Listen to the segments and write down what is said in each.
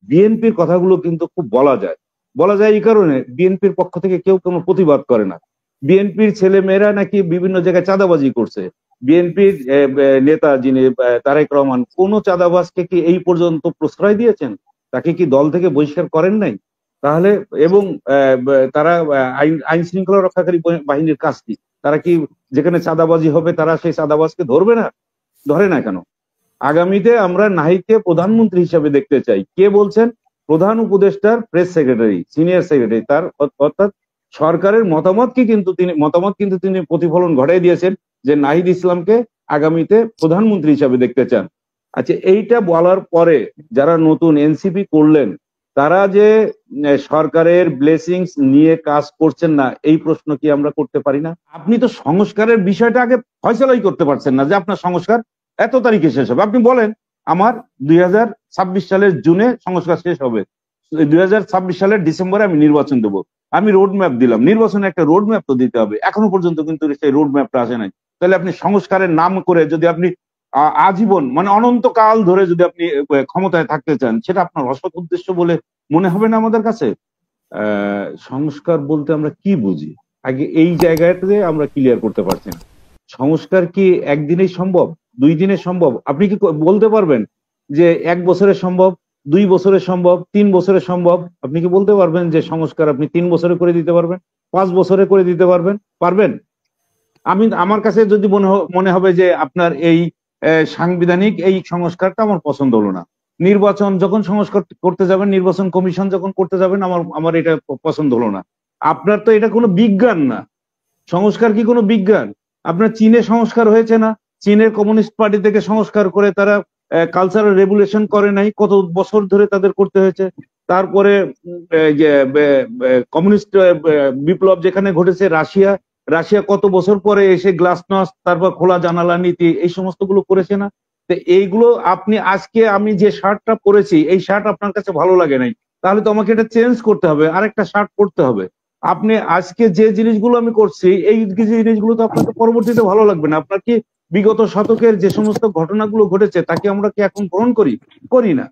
বিএনপির কথাগুলো কিন্তু খুব বলা যায় এই কারণে বিএনপির পক্ষ থেকে কেউ কোনো প্রতিবাদ করে না। বিএনপির ছেলে মেয়েরা নাকি বিভিন্ন জায়গায় চাঁদাবাজি করছে। বিএনপির নেতা যিনি তারেক রহমান কোন চাঁদাবাজকে কি এই পর্যন্ত প্রশ্রয় দিয়েছেন? তাকে কি দল থেকে বহিষ্কার করেন নাই? তাহলে এবং তারা আইন শৃঙ্খলা রক্ষাকারী বাহিনীর কাজ কি? তারা কি যেখানে চাঁদাবাজি হবে তারা সেই চাঁদাবাজকে ধরবে না? ধরে না কেন? আগামীতে আমরা নাহিদকে প্রধানমন্ত্রী হিসাবে দেখতে চাই। কে বলছেন? প্রধান উপদেষ্টার প্রেস সেক্রেটারি, সিনিয়র সেক্রেটারি, তার অর্থাৎ সরকারের মতামত কিন্তু তিনি প্রতিফলন ঘটাই দিয়েছেন যে নাহিদ ইসলামকে আগামীতে প্রধানমন্ত্রী হিসাবে দেখতে চান। আচ্ছা, এইটা বলার পরে যারা নতুন এনসিপি করলেন তারা যে সরকারের ব্লেসিংস নিয়ে কাজ করছেন না, এই প্রশ্ন কি আমরা করতে পারি না? আপনি তো সংস্কারের বিষয়টা আগে ফয়সালাই করতে পারছেন না যে আপনার সংস্কার এত তারিখে শেষ হবে। আপনি বলেন আমার 2026 সালের জুনে সংস্কার শেষ হবে, 2026 সালের ডিসেম্বরে আমি নির্বাচন দেবো। আমি রোড ম্যাপ দিলাম, নির্বাচনে একটা রোড ম্যাপ তো দিতে হবে। এখনো পর্যন্ত কিন্তু সেই রোড ম্যাপটা আসে নাই। তাহলে আপনি সংস্কারের নাম করে যদি আপনি আজীবন মানে অনন্তকাল ধরে যদি আপনি ক্ষমতায় থাকতে চান, সেটা আপনার অসৎ উদ্দেশ্য বলে মনে হবে না আমাদের কাছে? সংস্কার বলতে আমরা কি বুঝি আগে এই জায়গাটাতে আমরা ক্লিয়ার করতে পারছি না। সংস্কার কি একদিনেই সম্ভব, 2 দিনে সম্ভব? আপনি কি বলতে পারবেন যে 1 বছরে সম্ভব, 2 বছরে সম্ভব, 3 বছরে সম্ভব? আপনি কি বলতে পারবেন যে সংস্কার আপনি 3 বছরে করে দিতে পারবেন, 5 বছরে করে দিতে পারবেন? আমার কাছে যদি মনে হবে যে আপনার এই সাংবিধানিক এই সংস্কারটা আমার পছন্দ হলো না, নির্বাচন যখন সংস্কার করতে যাবেন, নির্বাচন কমিশন যখন করতে যাবেন, আমার এটা পছন্দ হলো না। আপনার তো এটা কোনো বিজ্ঞান না। সংস্কার কি কোনো বিজ্ঞান? আপনার চীনে সংস্কার হয়েছে না? চীনের কমিউনিস্ট পার্টি থেকে সংস্কার করে তারা কালচারাল রেগুলেশন করে নাই, কত বছর ধরে তাদের করতে হয়েছে। তারপরে কমিউনিস্ট বিপ্লব যেখানে ঘটেছে রাশিয়া কত বছর পরে এসে গ্লাসনস্ট, তারপর খোলা জানালা নীতি, এই সমস্ত গুলো করেছে না? তো এইগুলো আপনি আজকে আমি যে শার্টটা পরেছি এই শার্ট আপনার কাছে ভালো লাগে নাই, তাহলে তো আমাকে এটা চেঞ্জ করতে হবে, আরেকটা শার্ট পরতে হবে। আপনি আজকে যে জিনিসগুলো আমি করছি এই জিনিসগুলো তো আপনাকে পরবর্তীতে ভালো লাগবে না। আপনার কি বিগত শতকের যে সমস্ত ঘটনাগুলো ঘটেছে তাকে আমরা কি এখন গ্রহণ করি না?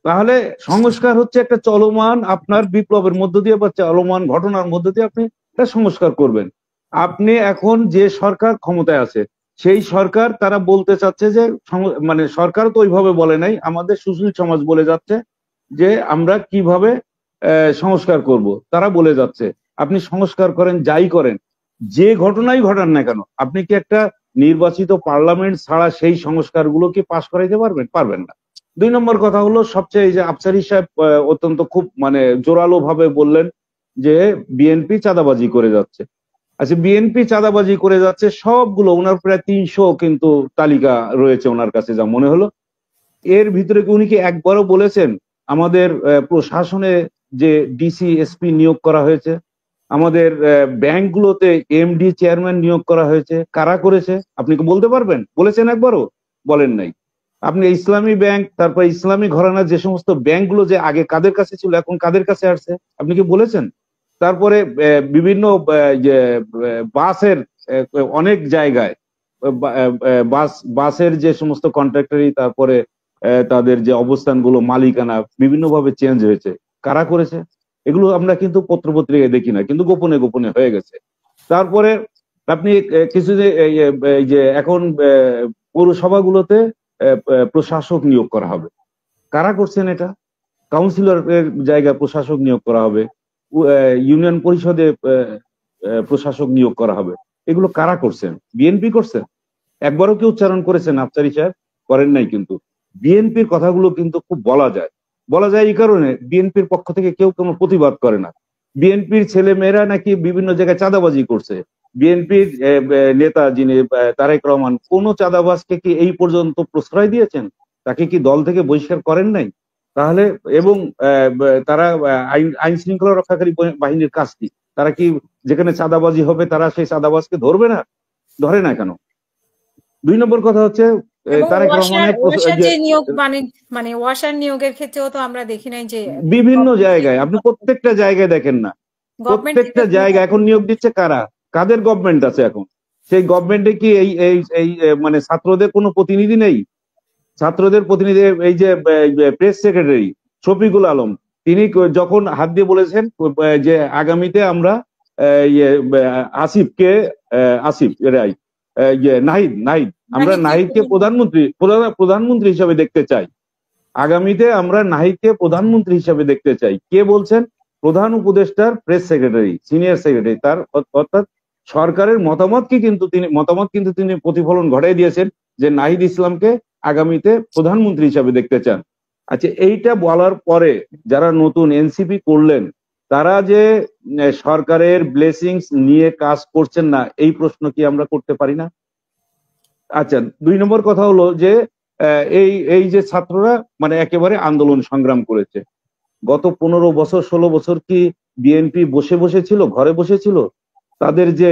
তাহলে সংস্কার হচ্ছে একটা চলমান আপনার বিপ্লবের মধ্য দিয়ে বা চলমান ঘটনার মধ্য দিয়ে আপনি এটা সংস্কার করবেন। আপনি এখন যে সরকার ক্ষমতায় আছে সেই সরকার তারা বলতে চাচ্ছে যে মানে সরকার তো ওইভাবে বলে নাই, আমাদের সুশীল সমাজ বলে যাচ্ছে যে আমরা কিভাবে সংস্কার করব, তারা বলে যাচ্ছে আপনি সংস্কার করেন, যাই করেন, যে ঘটনাই ঘটান না কেন, আপনি কি একটা নির্বাচিত পার্লামেন্ট ছাড়া সেই সংস্কারগুলো কি পাশ করাইতে পারবেন না। 2 নম্বর কথা হলো সবচেয়ে যে আফসারি সাহেব অত্যন্ত খুব মানে জোরালো ভাবে বললেন যে বিএনপি চাঁদাবাজি করে যাচ্ছে। আচ্ছা, বিএনপি চাঁদাবাজি করে যাচ্ছে সবগুলো, ওনার প্রায় 300 কিন্তু তালিকা রয়েছে ওনার কাছে যা মনে হলো। এর ভিতরে কি উনি কি একবারও বলেছেন আমাদের প্রশাসনে যে ডিসি এসপি নিয়োগ করা হয়েছে, আমাদের ব্যাংকগুলোতে এমডি চেয়ারম্যান নিয়োগ করা হয়েছে, কারা করেছে? আপনি কি বলতে পারবেন বলেছেন? একবারও বলেন নাই। আপনি ইসলামী ব্যাংক, তারপর ইসলামী ঘরানার যে সমস্ত ব্যাংকগুলো যে আগে কাদের কাছে ছিল এখন কাদের কাছে আসছে, আপনি কি বলেছেন? তারপরে বিভিন্ন বাসের অনেক জায়গায় বাসের যে সমস্ত কন্ট্রাক্টরি, তারপরে তাদের যে অবস্থানগুলো মালিকানা বিভিন্নভাবে চেঞ্জ হয়েছে, কারা করেছে? এগুলো আমরা কিন্তু পত্রপত্রিকায় দেখি না, কিন্তু গোপনে গোপনে হয়ে গেছে। তারপরে আপনি কিছু যে এখন পৌরসভাগুলোতে প্রশাসক নিয়োগ করা হবে, কারা করছেন এটা? কাউন্সিলরের জায়গায় প্রশাসক নিয়োগ করা হবে, ইউনিয়ন পরিষদে প্রশাসক নিয়োগ করা হবে, এগুলো কারা করছেন? বিএনপি করছেন? একবারও কি উচ্চারণ করেছেন আফসারি সাহেব? করেন নাই। কিন্তু বিএনপির কথাগুলো কিন্তু খুব বলা যায় এই কারণে বিএনপির পক্ষ থেকে কেউ কোনো প্রতিবাদ করে না। বিএনপির ছেলে মেয়েরা নাকি বিভিন্ন জায়গায় চাঁদাবাজি করছে। বিএনপির নেতা যিনি তারেক রহমান কোন চাঁদাবাজকে কি এই পর্যন্ত প্রশ্রয় দিয়েছেন? তাকে কি দল থেকে বহিষ্কার করেন নাই? তাহলে এবং তারা আইন শৃঙ্খলা রক্ষাকারী বাহিনীর কাজ কি? তারা কি যেখানে চাঁদাবাজি হবে তারা সেই চাঁদাবাজকে ধরবে না? ধরে না কেন? 2 নম্বর কথা হচ্ছে তারেক রহমানের মানে ওয়াসার নিয়োগের ক্ষেত্রেও তো আমরা দেখি নাই যে বিভিন্ন জায়গায়, আপনি প্রত্যেকটা জায়গায় দেখেন না, প্রত্যেকটা জায়গায় এখন নিয়োগ দিচ্ছে কারা? কাদের গভর্নমেন্ট আছে এখন? সেই গভর্নমেন্টে কি এই মানে ছাত্রদের কোনো প্রতিনিধি নেই? ছাত্রদের প্রতিনিধি এই যে প্রেস সেক্রেটারি, শফিকুল আলম, তিনি যখন হাত দিয়ে বলেছেন যে আগামীতে আমরা আসিফকে আসিফ রাই নাহিদ নাহিদ আমরা নাহিদকে প্রধানমন্ত্রী হিসাবে দেখতে চাই, আগামীতে আমরা নাহিদকে প্রধানমন্ত্রী হিসাবে দেখতে চাই। কে বলছেন? প্রধান উপদেষ্টার প্রেস সেক্রেটারি, সিনিয়র সেক্রেটারি, তার অর্থাৎ সরকারের মতামত কিন্তু তিনি প্রতিফলন ঘটাই দিয়েছেন যে নাহিদ ইসলামকে আগামীতে প্রধানমন্ত্রী হিসাবে দেখতে চান। আচ্ছা, এইটা বলার পরে যারা নতুন এনসিপি করলেন তারা যে সরকারের ব্লেসিংস নিয়ে কাজ করছেন না, এই প্রশ্ন কি আমরা করতে পারি না? আচ্ছা, 2 নম্বর কথা হলো যে এই এই যে ছাত্ররা মানে একেবারে আন্দোলন সংগ্রাম করেছে, গত 15 বছর 16 বছর কি বিএনপি বসে বসে ছিল, ঘরে বসে ছিল? তাদের যে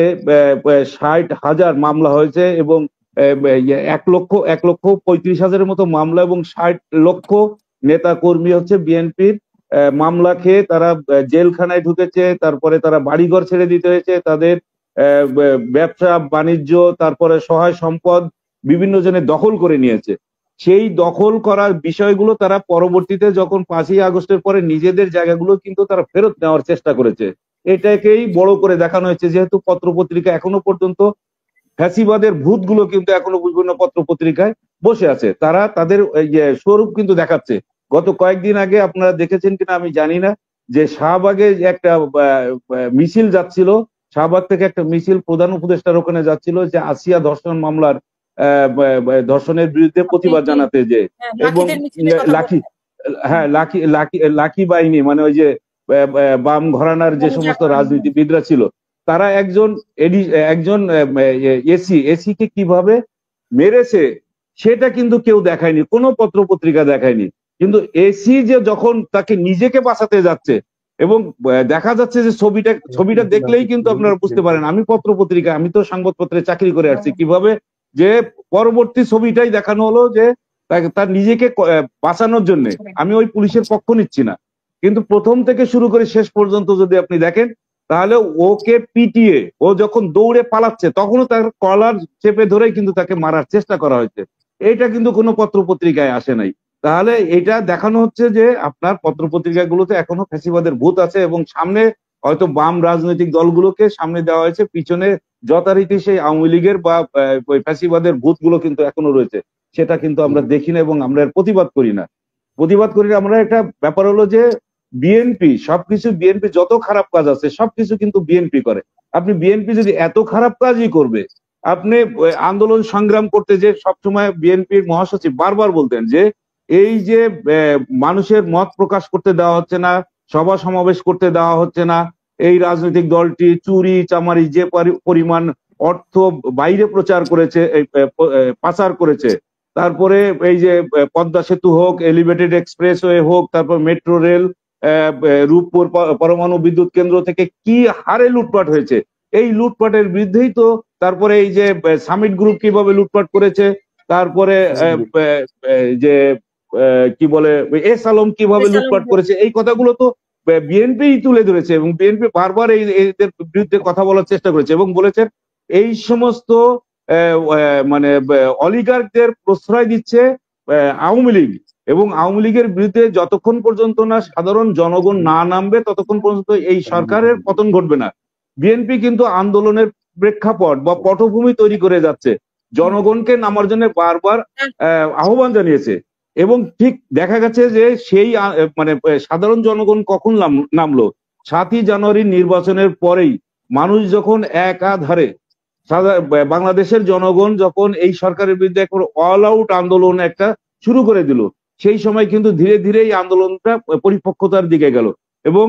60,000 মামলা হয়েছে এবং 1,35,000-এর মতো মামলা এবং 60 লক্ষ নেতা কর্মী হচ্ছে বিএনপির মামলা খেয়ে তারা জেলখানায় ঢুকেছে, তারপরে তারা বাড়িঘর ছেড়ে দিতে হয়েছে, তাদের ব্যবসা বাণিজ্য তারপরে সহায় সম্পদ বিভিন্ন জনে দখল করে নিয়েছে। সেই দখল করার বিষয়গুলো তারা পরবর্তীতে যখন 5ই আগস্টের পরে নিজেদের জায়গাগুলো কিন্তু তারা ফেরত নেওয়ার চেষ্টা করেছে। এটাকেই বড় করে দেখানো হয়েছে, যেহেতু পত্রপত্রিকা এখনো পর্যন্ত ফ্যাসিবাদের ভূতগুলো কিন্তু এখনো বিভিন্ন পত্রপত্রিকায় বসে আছে, তারা তাদের স্বরূপ কিন্তু দেখাচ্ছে। গত কয়েকদিন আগে আপনারা দেখেছেন কিনা আমি জানি না, যে শাহবাগে একটা মিছিল যাচ্ছিল, শাহবাগ থেকে একটা মিছিল প্রধান উপদেষ্টার ওখানে যাচ্ছিল যে আসিয়া ধর্ষণ মামলার ধর্ষণের বিরুদ্ধে প্রতিবাদ জানাতে, যে এবং লাখি লাখি বাহিনী মানে ওই যে বাম ঘরানার যে সমস্ত রাজনীতিবিদরা ছিল, তারা একজন এসি কে কিভাবে মেরেছে সেটা কিন্তু কেউ দেখায়নি, কোনো পত্রপত্রিকা দেখায়নি। কিন্তু এসি যে যখন তাকে নিজেকে বাঁচাতে যাচ্ছে এবং দেখা যাচ্ছে যে ছবিটা দেখলেই কিন্তু আপনারা বুঝতে পারেন, আমি পত্রপত্রিকা, আমি তো সংবাদপত্রে চাকরি করে আসছি, কিভাবে যে পরবর্তী ছবিটাই দেখানো হলো যে তার নিজেকে বাঁচানোর জন্য। আমি ওই পুলিশের পক্ষ নিচ্ছি না, কিন্তু প্রথম থেকে শুরু করে শেষ পর্যন্ত যদি আপনি দেখেন তাহলে ওকে পিটিয়ে ও যখন দৌড়ে পালাচ্ছে তখনও তার কলার চেপে ধরেই কিন্তু তাকে মারার চেষ্টা করা হয়েছে। এইটা কিন্তু কোনো পত্রপত্রিকায় আসে নাই। তাহলে এটা দেখানো হচ্ছে যে আপনার পত্রপত্রিকাগুলোতে এখনো ফ্যাসিবাদের ভূত আছে এবং সামনে হয়তো বাম রাজনৈতিক দলগুলোকে সামনে দেওয়া হয়েছে, পিছনে যথারীতি সেই আওয়ামী লীগের বা ফ্যাসিবাদের ভূতগুলো কিন্তু এখনো রয়েছে। সেটা কিন্তু আমরা দেখি না এবং আমরা প্রতিবাদ করি না। আমরা একটা ব্যাপার হলো যে বিএনপি যত খারাপ কাজ আছে সবকিছু কিন্তু বিএনপি করে। আপনি বিএনপি যদি এত খারাপ কাজই করবে, আপনি আন্দোলন সংগ্রাম করতে যে সবসময় বিএনপির মহাসচিব বারবার বলতেন যে এই যে মানুষের মত প্রকাশ করতে দেওয়া হচ্ছে না, সভা সমাবেশ করতে দেওয়া হচ্ছে না, এই রাজনৈতিক দলটি চুরি চামারি যে পরিমাণ অর্থ বাইরে প্রচার করেছে, পাচার করেছে, তারপরে এই যে পদ্মা সেতু হোক, এলিভেটেড এক্সপ্রেসওয়ে হোক, তারপর মেট্রো রেল, রূপপুর পরমাণু বিদ্যুৎ কেন্দ্র থেকে কি হারে লুটপাট হয়েছে, এই লুটপাটের বিরুদ্ধেই তো। তারপরে এই যে সামিট গ্রুপ কিভাবে লুটপাট করেছে, তারপরে যে কি বলে এস আলম কিভাবে লুটপাট করেছে, এই কথাগুলো তো বিএনপি তুলে ধরেছে এবং বিএনপি বারবার এদের বিরুদ্ধে কথা বলার চেষ্টা করেছে এবং বলেছেন এই সমস্ত মানে অলিগার্কদের প্রশ্রয় দিচ্ছে আওয়ামী লীগ, এবং আওয়ামী লীগের বিরুদ্ধে যতক্ষণ পর্যন্ত না সাধারণ জনগণ না নামবে ততক্ষণ পর্যন্ত এই সরকারের পতন ঘটবে না। বিএনপি কিন্তু আন্দোলনের প্রেক্ষাপট বা পটভূমি তৈরি করে যাচ্ছে, জনগণকে নামার জন্য বারবার আহ্বান জানিয়েছে এবং ঠিক দেখা গেছে যে সেই মানে সাধারণ জনগণ কখন নামলো 7ই জানুয়ারি নির্বাচনের পরেই। মানুষ যখন একাধারে বাংলাদেশের জনগণ যখন এই সরকারের বিরুদ্ধে অল আউট আন্দোলন একটা শুরু করে দিল, সেই সময় কিন্তু ধীরে ধীরে এই আন্দোলনটা পরিপক্কতার দিকে গেল এবং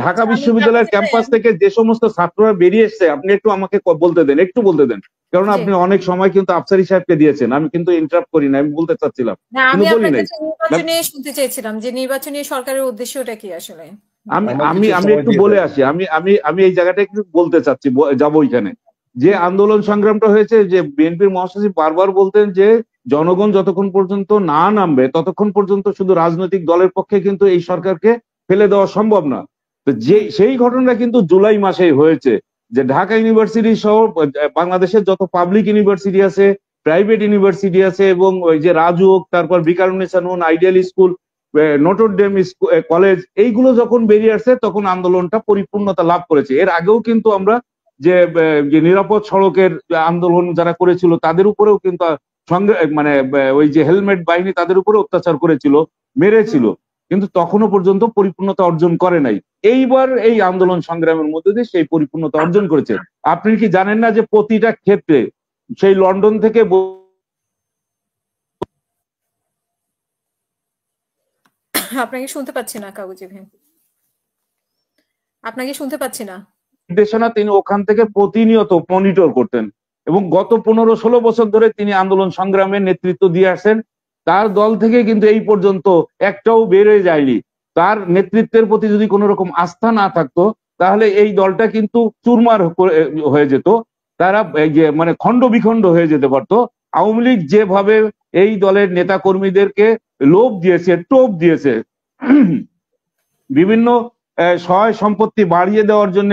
ঢাকা বিশ্ববিদ্যালয়ের ক্যাম্পাস থেকে যে সমস্ত ছাত্ররা বেরিয়ে এসছে, আপনি একটু আমাকে বলতে দেন, কারণ আপনি অনেক সময় কিন্তু আফসারি সাহেবকে দিয়েছেন, আমি কিন্তু ইন্টারাপ্ট করি না, আমি বলতে চাচ্ছিলাম কিন্তু বলি নাই। নির্বাচনে শুনতে চেয়েছিলাম যে নির্বাচনী সরকারের উদ্দেশ্যটা কি আসলে। আমি একটু বলে আসি, আমি এই জায়গাটা একটু বলতে চাচ্ছি, যাবো এখানে। যে আন্দোলন সংগ্রামটা হয়েছে, যে বিএনপির মহাসচিব বারবার বলতেন যে জনগণ যতক্ষণ পর্যন্ত না নামবে ততক্ষণ পর্যন্ত শুধু রাজনৈতিক দলের পক্ষে কিন্তু এই সরকারকে ফেলে দেওয়া সম্ভব না। তো সেই ঘটনাটা কিন্তু জুলাই মাসেই হয়েছে, যে ঢাকা ইউনিভার্সিটি সহ বাংলাদেশের যত পাবলিক ইউনিভার্সিটি আছে, প্রাইভেট ইউনিভার্সিটি আছে এবং ওই যে রাজুক, তারপর বিকারুন্নিসা নূন আইডিয়াল স্কুল, নটরডেম কলেজ, এইগুলো যখন বেরিয়ে আসছে তখন আন্দোলনটা পরিপূর্ণতা লাভ করেছে। এর আগেও কিন্তু আমরা যে নিরাপদ সড়কের আন্দোলন যারা করেছিল তাদের উপরেও কিন্তু সঙ্গে মানে ওই যে হেলমেট বাহিনী তাদের উপরে অত্যাচার করেছিল, মেরেছিল, কিন্তু তখনও পর্যন্ত পরিপূর্ণতা অর্জন করে নাই। এইবার এই আন্দোলন সংগ্রামের মধ্যে দিয়ে সেই পরিপূর্ণতা অর্জন করেছে। আপনি কি জানেন না যে প্রতিটা ক্ষেত্রে সেই লন্ডন থেকে আপনাকে শুনতে পাচ্ছি না কাগজি ভাই, আপনাকে শুনতে পাচ্ছি না। নির্দেশনা তিনি ওখান থেকে প্রতিনিয়ত মনিটর করতেন এবং গত 15-16 বছর ধরে তিনি আন্দোলন সংগ্রামের নেতৃত্ব দিয়ে আসেন। তার দল থেকে কিন্তু এই পর্যন্ত একটাও বের হয়ে যায়নি। তার নেতৃত্বের প্রতি যদি কোনো রকম আস্থা না থাকতো তাহলে এই দলটা কিন্তু চুরমার হয়ে যেত, তারা মানে খণ্ড বিখণ্ড হয়ে যেতে পারতো। আওয়ামী লীগ যেভাবে এই দলের নেতা কর্মীদেরকে লোভ দিয়েছে, টোপ দিয়েছে, বিভিন্ন সহায় সম্পত্তি বাড়িয়ে দেওয়ার জন্য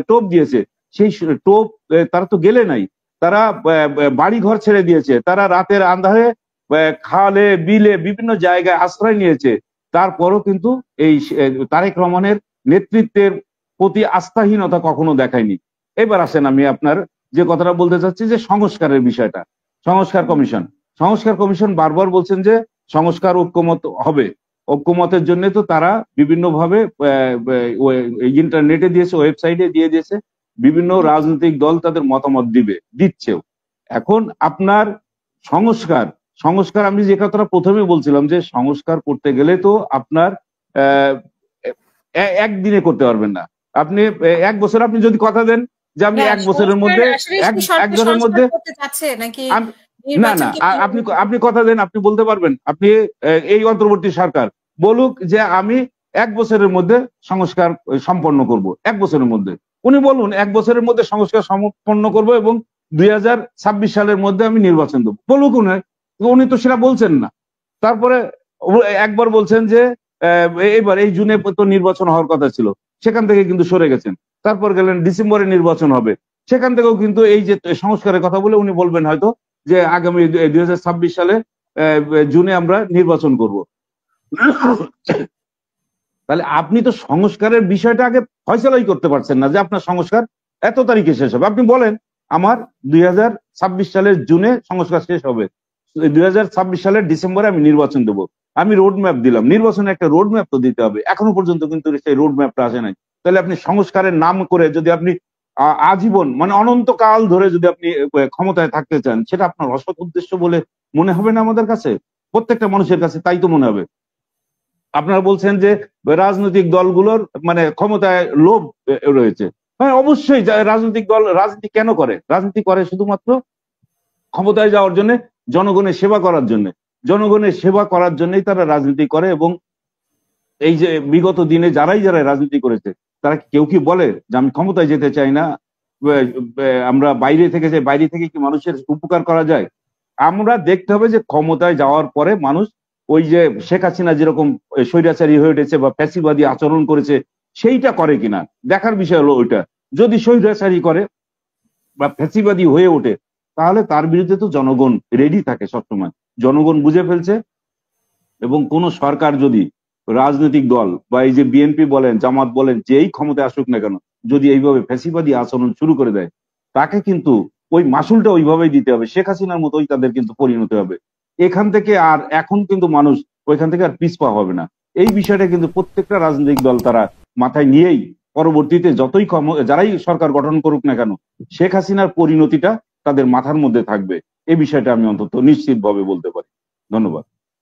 টোপ দিয়েছে, সেই টোপ তারা তো গেলে নাই। তারা বাড়ি ঘর ছেড়ে দিয়েছে, তারা রাতের আন্ধারে খালে বিলে বিভিন্ন জায়গায় আশ্রয় নিয়েছে। তারপরও কিন্তু এই তারেক রহমানের নেতৃত্বের প্রতি আস্থাহীনতা কখনো দেখায়নি। এবার আসেন আমি আপনার যে কথাটা বলতে চাচ্ছি যে সংস্কারের বিষয়টা। সংস্কার কমিশন বারবার বলছেন যে সংস্কার ঐক্যমত হবে। ঐক্যমতের জন্য তো তারা বিভিন্ন ভাবে ইন্টারনেটে দিয়েছে, ওয়েবসাইটে দিয়ে দিয়েছে, বিভিন্ন রাজনৈতিক দল তাদের মতামত দিচ্ছেও। এখন আপনার সংস্কার আমি যে কথাটা প্রথমে বলছিলাম যে সংস্কার করতে গেলে তো আপনার একদিনে করতে পারবেন না। আপনি 1 বছর আপনি যদি কথা দেন যে আমি 1 বছরের মধ্যে এক বছরের মধ্যে না না আপনি কথা দেন, আপনি বলতে পারবেন। আপনি এই অন্তর্বর্তী সরকার বলুক যে আমি 1 বছরের মধ্যে সংস্কার সম্পন্ন করব, 1 বছরের মধ্যে। উনি বলুন 1 বছরের মধ্যে সংস্কার সম্পন্ন করব এবং 2026 সালের মধ্যে আমি নির্বাচন দেবো, বলুক উনি তো সেটা বলছেন না। তারপরে একবার বলছেন যে এবার এই জুনে তো নির্বাচন হওয়ার কথা ছিল, সেখান থেকে কিন্তু সরে গেছেন। তারপর গেলেন ডিসেম্বরে নির্বাচন হবে, সেখান থেকেও কিন্তু এই যে সংস্কারের কথা বলে উনি বলবেন হয়তো যে আগামী 2026 সালে জুনে আমরা নির্বাচন করব। তাহলে আপনি তো সংস্কারের বিষয়টা আগে ফয়সালাই করতে পারছেন না যে আপনার সংস্কার এত তারিখে শেষ হবে। আপনি বলেন আমার 2026 সালের জুনে সংস্কার শেষ হবে, 2026 সালের ডিসেম্বরে আমি নির্বাচন দেবো। আমি রোড ম্যাপ দিলাম, নির্বাচনে একটা রোড ম্যাপ তো দিতে হবে। এখনো পর্যন্ত কিন্তু সেই রোড ম্যাপটা আসে নাই। তাহলে আপনি সংস্কারের নাম করে যদি আপনি আজীবন মানে অনন্তকাল ধরে যদি আপনি ক্ষমতায় থাকতে চান, সেটা আপনার অসৎ উদ্দেশ্য বলে মনে হবে না আমাদের কাছে? প্রত্যেকটা মানুষের কাছে তাই তো মনে হবে। আপনারা বলছেন যে রাজনৈতিক দলগুলোর মানে ক্ষমতায় লোভ রয়েছে। হ্যাঁ, অবশ্যই রাজনৈতিক দল রাজনীতি কেন করে? রাজনীতি করে শুধুমাত্র ক্ষমতায় যাওয়ার জন্য, জনগণের সেবা করার জন্য। জনগণের সেবা করার জন্যই তারা রাজনীতি করে। এবং এই যে বিগত দিনে যারা রাজনীতি করেছে তারা কেউ কি বলে যে আমি ক্ষমতায় যেতে চাই না, আমরা বাইরে থেকে যাই, বাইরে থেকে কি মানুষের উপকার করা যায়? আমরা দেখতে হবে যে ক্ষমতায় যাওয়ার পরে মানুষ ওই যে শেখ হাসিনা যেরকম স্বৈরাচারী হয়ে উঠেছে বা ফ্যাসিবাদী আচরণ করেছে সেইটা করে কিনা দেখার বিষয় হলো ওইটা। যদি স্বৈরাচারী করে বা ফ্যাসিবাদী হয়ে ওঠে তাহলে তার বিরুদ্ধে তো জনগণ রেডি থাকে সবসময়। জনগণ বুঝে ফেলছে। এবং কোন সরকার যদি রাজনৈতিক দল বা এই যে বিএনপি বলেন, জামাত বলেন, যেই ক্ষমতায় আসুক না কেন, যদি এইভাবে ফ্যাসিবাদী আচরণ শুরু করে দেয় তাকে কিন্তু ওই মাসুলটা ওইভাবেই দিতে হবে। শেখ হাসিনার মতোই তাদের কিন্তু পরিণত হবে। এখান থেকে আর এখন কিন্তু মানুষ ওইখান থেকে আর পিছপা হবে না। এই বিষয়টা কিন্তু প্রত্যেকটা রাজনৈতিক দল তারা মাথায় নিয়েই পরবর্তীতে যতই যারাই সরকার গঠন করুক না কেন শেখ হাসিনার পরিণতিটা তাদের মাথার মধ্যে থাকবে। এই বিষয়টা আমি অন্তত নিশ্চিতভাবে বলতে পারি। ধন্যবাদ।